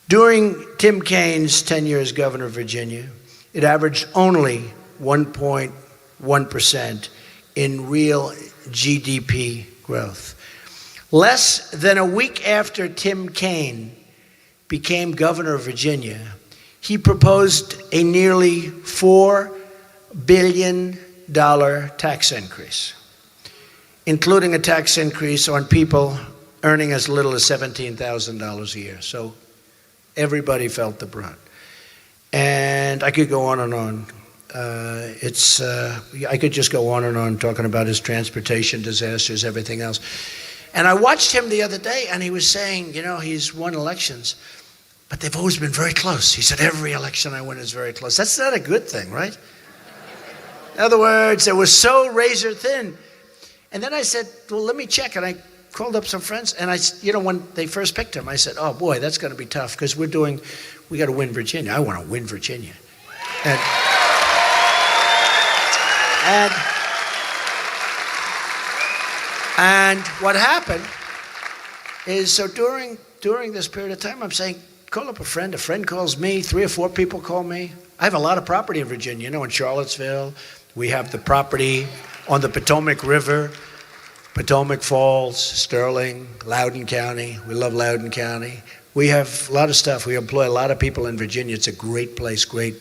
During Tim Kaine's tenure as governor of Virginia, it averaged only 1.1% in real GDP growth. Less than a week after Tim Kaine became governor of Virginia, he proposed a nearly $4 billion tax increase, including a tax increase on people earning as little as $17,000 a year. So everybody felt the brunt. And I could go on and on. I could just go on and on talking about his transportation disasters, everything else. And I watched him the other day, and he was saying, you know, he's won elections, but they've always been very close. He said, every election I win is very close. That's not a good thing, right? In other words, it was so razor thin. And then I said, well, let me check. And I called up some friends. And when they first picked him, I said, oh, boy, that's going to be tough because we got to win Virginia. I want to win Virginia. And what happened is, so during this period of time, I'm saying, call up a friend calls me, 3 or 4 people call me. I have a lot of property in Virginia, in Charlottesville. We have the property on the Potomac River, Potomac Falls, Sterling, Loudoun County. We love Loudoun County. We have a lot of stuff. We employ a lot of people in Virginia. It's a great place, great.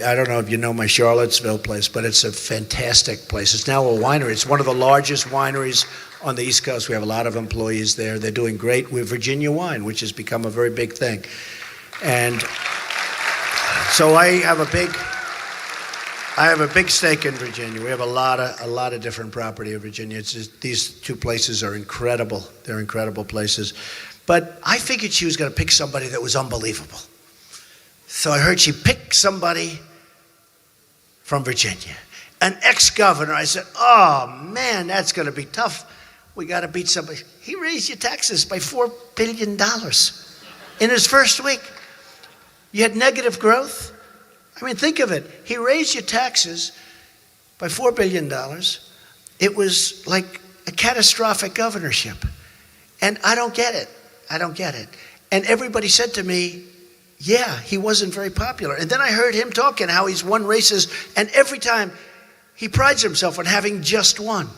I don't know if you know my Charlottesville place, but it's a fantastic place. It's now a winery. It's one of the largest wineries on the East Coast. We have a lot of employees there. They're doing great with Virginia wine, which has become a very big thing. And so I have a big stake in Virginia. We have a lot of different property in Virginia. It's just, these 2 places are incredible. They're incredible places. But I figured she was going to pick somebody that was unbelievable. So I heard she picked somebody from Virginia, an ex-governor. I said, oh, man, that's going to be tough. We got to beat somebody. He raised your taxes by $4 billion in his first week. You had negative growth. I mean, think of it. He raised your taxes by $4 billion. It was like a catastrophic governorship. And I don't get it. And everybody said to me, yeah, he wasn't very popular. And then I heard him talking how he's won races, and every time he prides himself on having just won.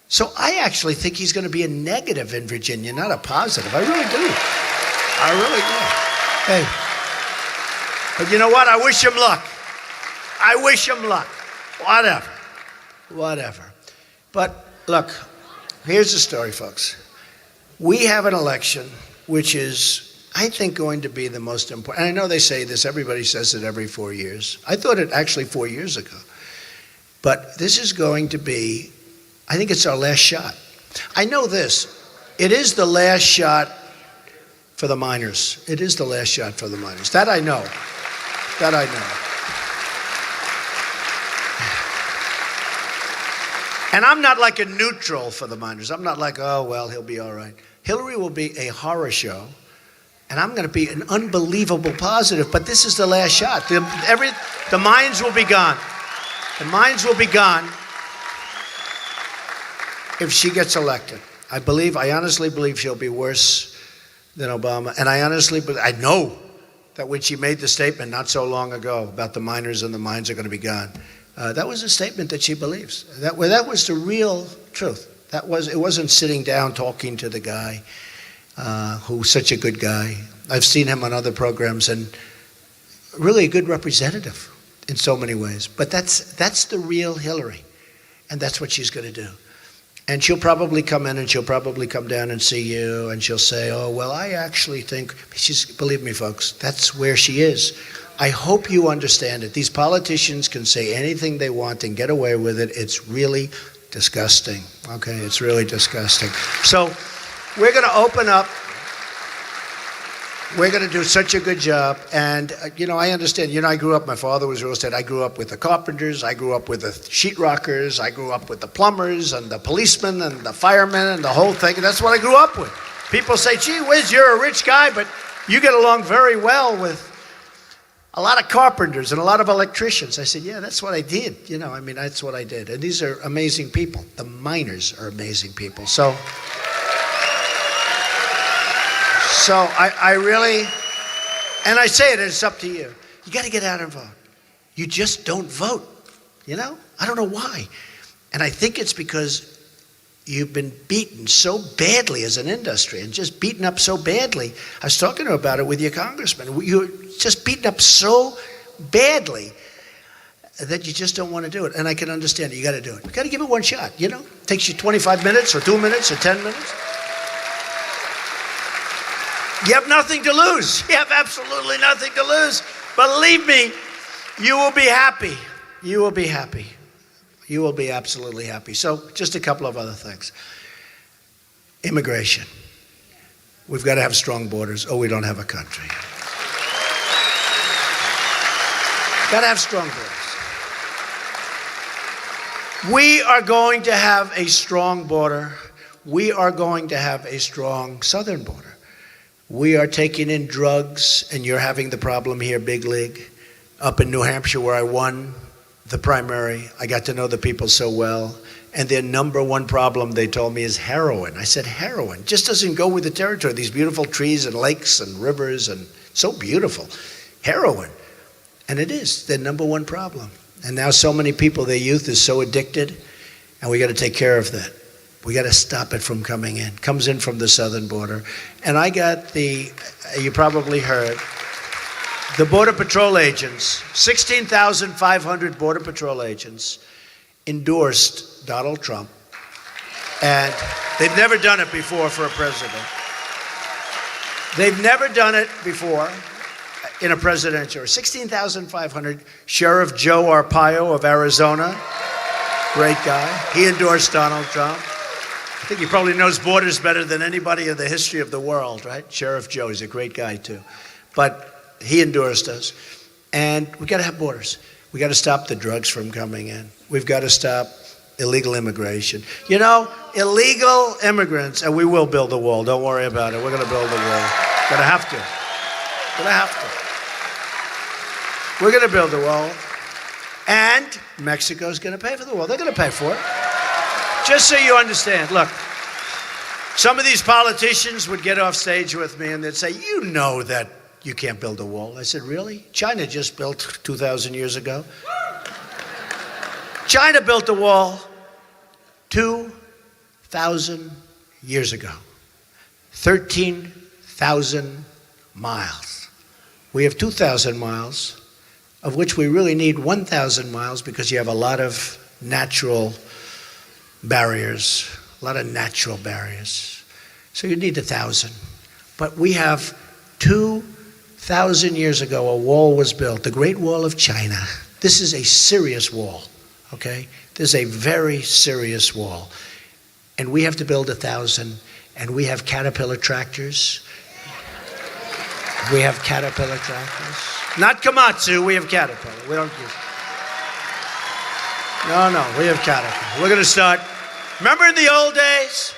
So I actually think he's going to be a negative in Virginia, not a positive. I really do. Hey, but you know what? I wish him luck. Whatever. But look, here's the story, folks. We have an election which is, I think, going to be the most important. And I know they say this, everybody says it every 4 years. I thought it actually 4 years ago. But this is going to be, I think it's our last shot. I know this, it is the last shot for the miners. It is the last shot for the miners. That I know. And I'm not like a neutral for the miners. I'm not like, oh, well, he'll be all right. Hillary will be a horror show, and I'm going to be an unbelievable positive, but this is the last shot. The mines will be gone. The mines will be gone if she gets elected. I honestly believe she'll be worse than Obama, and I know that when she made the statement not so long ago about the miners and the mines are going to be gone, that was a statement that she believes. That was the real truth. It wasn't sitting down talking to the guy who's such a good guy. I've seen him on other programs, and really a good representative in so many ways. But that's the real Hillary, and that's what she's going to do. And she'll probably come in and she'll probably come down and see you, and she'll say, oh, well, I actually think, believe me, folks, that's where she is. I hope you understand it. These politicians can say anything they want and get away with it. It's really disgusting. Okay, it's really disgusting. So we're going to open up. We're going to do such a good job. And, I understand. I grew up, my father was real estate. I grew up with the carpenters. I grew up with the sheetrockers. I grew up with the plumbers and the policemen and the firemen and the whole thing. And that's what I grew up with. People say, gee whiz, you're a rich guy, but you get along very well with a lot of carpenters and a lot of electricians. I said, yeah, that's what I did. That's what I did. And these are amazing people. The miners are amazing people. So I really, and I say it's up to you. You got to get out and vote. You just don't vote. I don't know why. And I think it's because you've been beaten so badly as an industry, and just beaten up so badly. I was talking to her about it with your congressman. You're just beaten up so badly that you just don't want to do it. And I can understand it. You got to do it. You got to give it one shot. It takes you 25 minutes or 2 minutes or 10 minutes. You have nothing to lose. You have absolutely nothing to lose. Believe me, you will be happy. You will be happy. You will be absolutely happy. So just a couple of other things. Immigration. We've got to have strong borders, or we don't have a country. Got to have strong borders. We are going to have a strong border. We are going to have a strong southern border. We are taking in drugs, and you're having the problem here, big league. Up in New Hampshire, where I won the primary, I got to know the people so well. And their number one problem, they told me, is heroin. I said, heroin just doesn't go with the territory. These beautiful trees and lakes and rivers, and so beautiful. Heroin. And it is their number one problem. And now so many people, their youth is so addicted, and we got to take care of that. We got to stop it from coming in. Comes in from the southern border. And I got you probably heard, the Border Patrol agents, 16,500 Border Patrol agents endorsed Donald Trump. And they've never done it before for a president. They've never done it before in a presidential. 16,500. Sheriff Joe Arpaio of Arizona, great guy. He endorsed Donald Trump. I think he probably knows borders better than anybody in the history of the world, right? Sheriff Joe, he's a great guy too. But he endorsed us. And we got to have borders. We got to stop the drugs from coming in. We've got to stop illegal immigration. You know, illegal immigrants, and we will build a wall. Don't worry about it. We're going to build a wall. Gonna have to. Gonna have to. We're going to build a wall. And Mexico's going to pay for the wall. They're going to pay for it. Just so you understand, look, some of these politicians would get off stage with me and they'd say, you know that you can't build a wall. I said, really? China just built 2,000 years ago. China built a wall 2,000 years ago. 13,000 miles. We have 2,000 miles, of which we really need 1,000 miles because you have a lot of natural barriers, a lot of natural barriers. So you need 1,000. But we have 2,000 years ago, a wall was built, the Great Wall of China. This is a serious wall, okay? This is a very serious wall. And we have to build 1,000, and we have Caterpillar tractors. We have Caterpillar tractors. Not Komatsu, we have Caterpillar. We don't use. No, we have Caterpillar. We're going to start. Remember in the old days?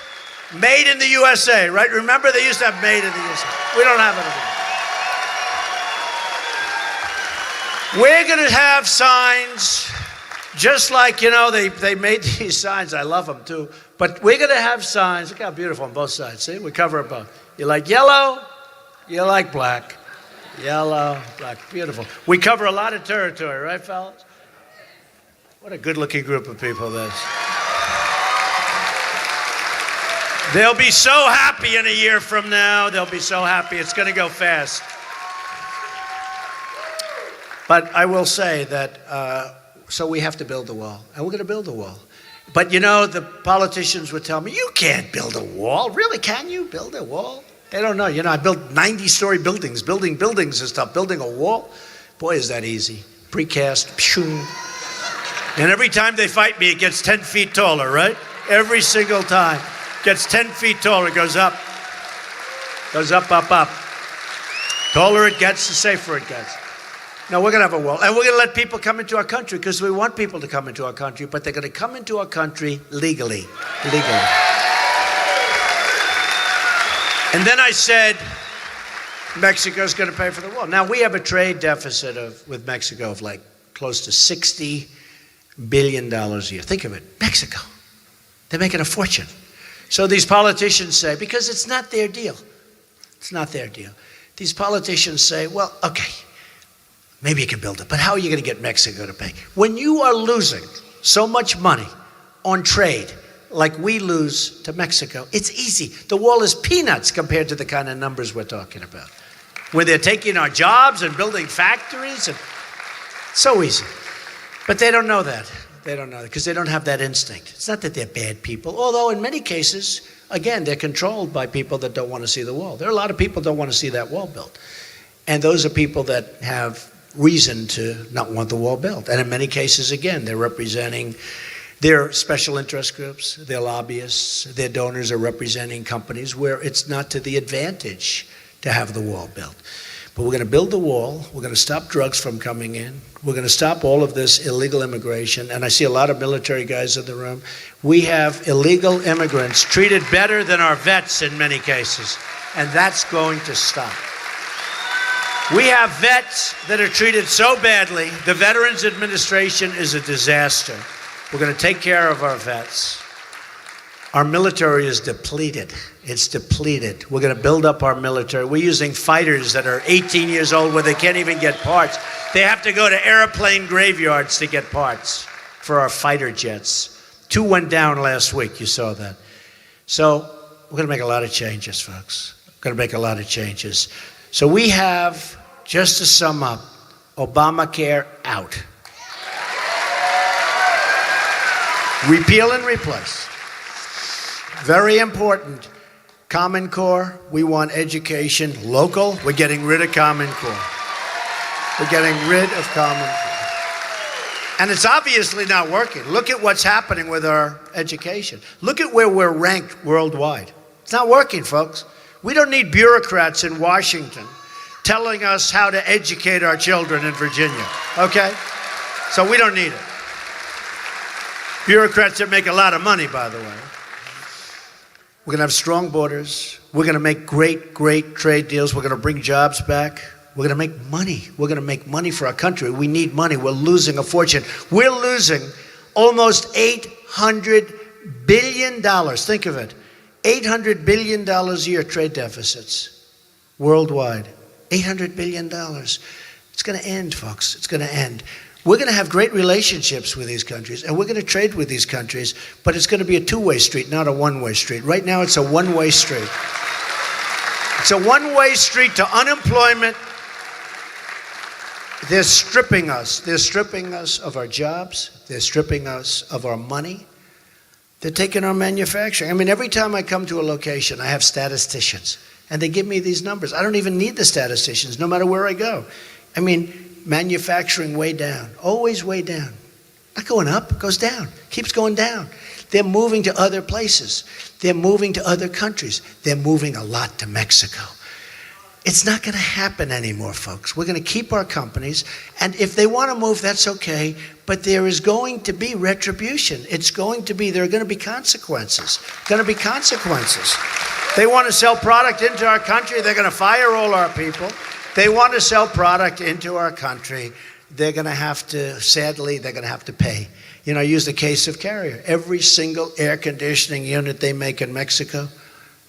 Made in the USA, right? Remember they used to have made in the USA. We don't have it anymore. We're going to have signs, just like, you know, they made these signs. I love them too. But we're going to have signs. Look how beautiful on both sides. See, we cover it both. You like yellow, you like black. Yellow, black, beautiful. We cover a lot of territory, right, fellas? What a good-looking group of people this. They'll be so happy in a year from now. They'll be so happy. It's going to go fast. But I will say that, so we have to build the wall. And we're going to build the wall. But, you know, the politicians would tell me, you can't build a wall. Really, can you build a wall? They don't know. You know, I built 90-story buildings. Building buildings and stuff. Building a wall, boy, is that easy. Precast, pshoo. And every time they fight me, it gets 10 feet taller, right? Every single time. Gets 10 feet taller, it goes up. Goes up, up, up. Taller it gets, the safer it gets. No, we're going to have a wall. And we're going to let people come into our country because we want people to come into our country, but they're going to come into our country legally. Legally. And then I said, Mexico's going to pay for the wall. Now, we have a trade deficit with Mexico of like close to $60 billion a year. Think of it, Mexico. They're making a fortune. So these politicians say, because it's not their deal. It's not their deal. These politicians say, well, okay, maybe you can build it, but how are you going to get Mexico to pay? When you are losing so much money on trade, like we lose to Mexico, it's easy. The wall is peanuts compared to the kind of numbers we're talking about. Where they're taking our jobs and building factories, and so easy. But they don't know that. They don't know that because they don't have that instinct. It's not that they're bad people, although in many cases, again, they're controlled by people that don't want to see the wall. There are a lot of people that don't want to see that wall built. And those are people that have reason to not want the wall built. And in many cases, again, they're representing their special interest groups, their lobbyists, their donors are representing companies where it's not to the advantage to have the wall built. But we're going to build the wall. We're going to stop drugs from coming in. We're going to stop all of this illegal immigration. And I see a lot of military guys in the room. We have illegal immigrants treated better than our vets in many cases. And that's going to stop. We have vets that are treated so badly. The Veterans Administration is a disaster. We're going to take care of our vets. Our military is depleted. It's depleted. We're going to build up our military. We're using fighters that are 18 years old where they can't even get parts. They have to go to airplane graveyards to get parts for our fighter jets. 2 went down last week. You saw that. So we're going to make a lot of changes, folks. We're going to make a lot of changes. So we have, just to sum up, Obamacare out. Repeal and replace. Very important. Common Core, we want education local. We're getting rid of Common Core. We're getting rid of Common Core. And it's obviously not working. Look at what's happening with our education. Look at where we're ranked worldwide. It's not working, folks. We don't need bureaucrats in Washington telling us how to educate our children in Virginia, okay? So we don't need it. Bureaucrats that make a lot of money, by the way. We're going to have strong borders. We're going to make great, great trade deals. We're going to bring jobs back. We're going to make money. We're going to make money for our country. We need money. We're losing a fortune. We're losing almost $800 billion. Think of it. $800 billion a year trade deficits worldwide. $800 billion. It's going to end, folks. It's going to end. We're going to have great relationships with these countries, and we're going to trade with these countries, but it's going to be a two-way street, not a one-way street. Right now, it's a one-way street. It's a one-way street to unemployment. They're stripping us. They're stripping us of our jobs. They're stripping us of our money. They're taking our manufacturing. I mean, every time I come to a location, I have statisticians, and they give me these numbers. I don't even need the statisticians, no matter where I go. I mean, manufacturing way down, always way down. Not going up, it goes down, keeps going down. They're moving to other places. They're moving to other countries. They're moving a lot to Mexico. It's not going to happen anymore, folks. We're going to keep our companies, and if they want to move, that's okay, but there is going to be retribution. There are going to be consequences. Going to be consequences. They want to sell product into our country, they're going to fire all our people. They want to sell product into our country. They're going to have to, sadly, they're going to have to pay. You know, I use the case of Carrier. Every single air conditioning unit they make in Mexico,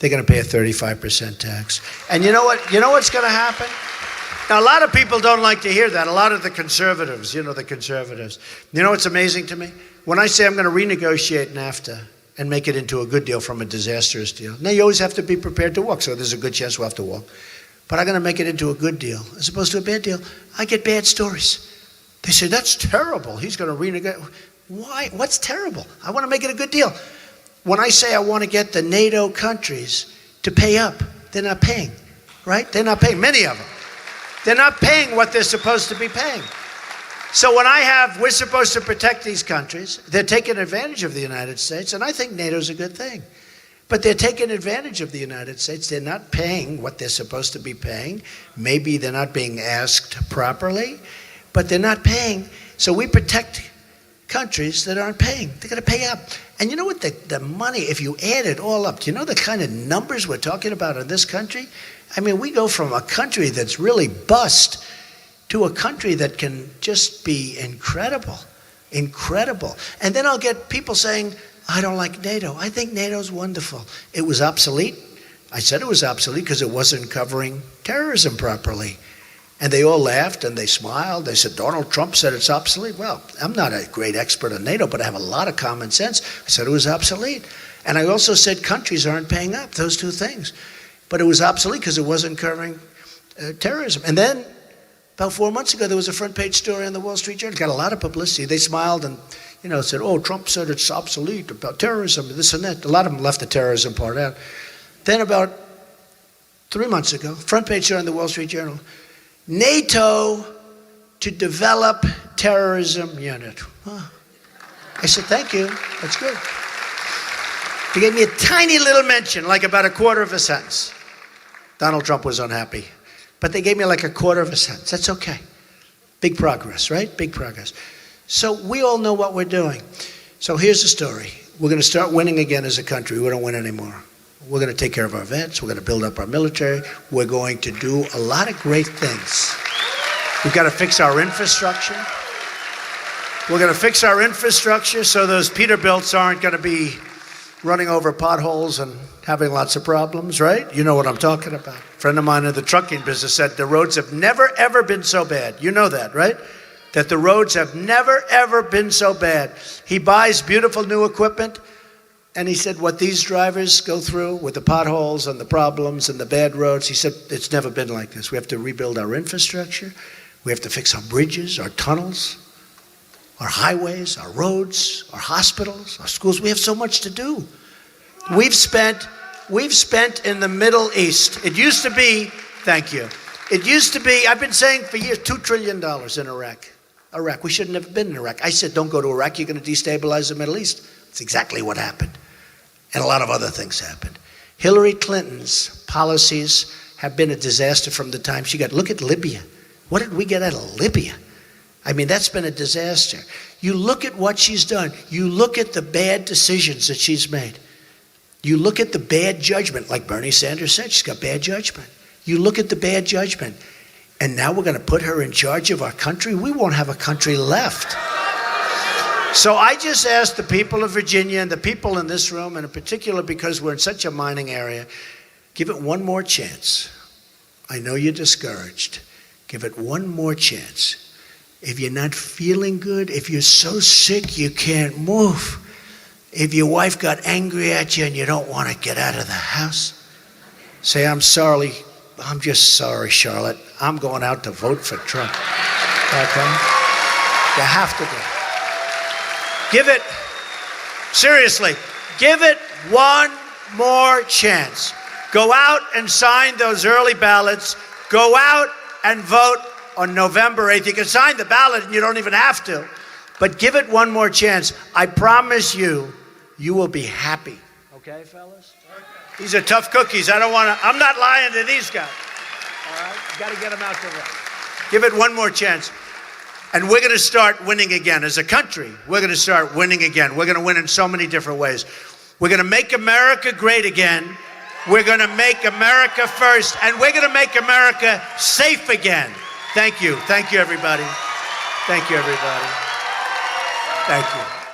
they're going to pay a 35% tax. And you know what? You know what's going to happen? Now, a lot of people don't like to hear that. A lot of the conservatives, you know, the conservatives. You know what's amazing to me? When I say I'm going to renegotiate NAFTA and make it into a good deal from a disastrous deal, now you always have to be prepared to walk, so there's a good chance we'll have to walk. But I'm going to make it into a good deal as opposed to a bad deal. I get bad stories. They say, that's terrible. He's going to renegotiate. Why? What's terrible? I want to make it a good deal. When I say I want to get the NATO countries to pay up, they're not paying, right? They're not paying, many of them. They're not paying what they're supposed to be paying. So when we're supposed to protect these countries, they're taking advantage of the United States, and I think NATO's a good thing. But they're taking advantage of the United States. They're not paying what they're supposed to be paying. Maybe they're not being asked properly, but they're not paying. So we protect countries that aren't paying. They're going to pay up. And you know what? The money, if you add it all up, do you know the kind of numbers we're talking about in this country? I mean, we go from a country that's really bust to a country that can just be incredible. Incredible. And then I'll get people saying, I don't like NATO. I think NATO's wonderful. It was obsolete. I said it was obsolete because it wasn't covering terrorism properly. And they all laughed and they smiled. They said, Donald Trump said it's obsolete. Well, I'm not a great expert on NATO, but I have a lot of common sense. I said it was obsolete. And I also said countries aren't paying up, those two things. But it was obsolete because it wasn't covering terrorism. And then about 4 months ago, there was a front page story on the Wall Street Journal. Got a lot of publicity. They smiled and said, oh, Trump said it's obsolete about terrorism, this and that. A lot of them left the terrorism part out. Then about 3 months ago, front page story on the Wall Street Journal, NATO to develop terrorism unit. Oh. I said, thank you, that's good. They gave me a tiny little mention, like about a quarter of a sentence. Donald Trump was unhappy. But they gave me like a quarter of a cent. That's okay. Big progress, right? Big progress. So we all know what we're doing. So here's the story. We're going to start winning again as a country. We don't win anymore. We're going to take care of our vets. We're going to build up our military. We're going to do a lot of great things. We've got to fix our infrastructure. We're going to fix our infrastructure so those Peterbilts aren't going to be running over potholes and having lots of problems, right? You know what I'm talking about. A friend of mine in the trucking business said the roads have never, ever been so bad. You know that, right? That the roads have never, ever been so bad. He buys beautiful new equipment, and he said what these drivers go through with the potholes and the problems and the bad roads, he said it's never been like this. We have to rebuild our infrastructure. We have to fix our bridges, our tunnels, our highways, our roads, our hospitals, our schools. We have so much to do. We've spent in the Middle East. It used to be, thank you. It used to be, I've been saying for years, $2 trillion in Iraq. Iraq, we shouldn't have been in Iraq. I said, don't go to Iraq, you're going to destabilize the Middle East. It's exactly what happened. And a lot of other things happened. Hillary Clinton's policies have been a disaster from the time she got, look at Libya. What did we get out of Libya? I mean, that's been a disaster. You look at what she's done. You look at the bad decisions that she's made. You look at the bad judgment, like Bernie Sanders said, she's got bad judgment. You look at the bad judgment, and now we're going to put her in charge of our country? We won't have a country left. So I just ask the people of Virginia and the people in this room, and in particular because we're in such a mining area, give it one more chance. I know you're discouraged. Give it one more chance. If you're not feeling good, if you're so sick you can't move, if your wife got angry at you and you don't want to get out of the house, say, I'm sorry, I'm just sorry, Charlotte. I'm going out to vote for Trump. Okay? You have to do it. Give it, seriously, give it one more chance. Go out and sign those early ballots. Go out and vote on November 8th. You can sign the ballot and you don't even have to. But give it one more chance. I promise you, you will be happy. Okay, fellas? These are tough cookies. I'm not lying to these guys. All right? You got to get them out to work. Give it one more chance. And we're going to start winning again. As a country, we're going to start winning again. We're going to win in so many different ways. We're going to make America great again. We're going to make America first. And we're going to make America safe again. Thank you. Thank you, everybody. Thank you, everybody. Thank you.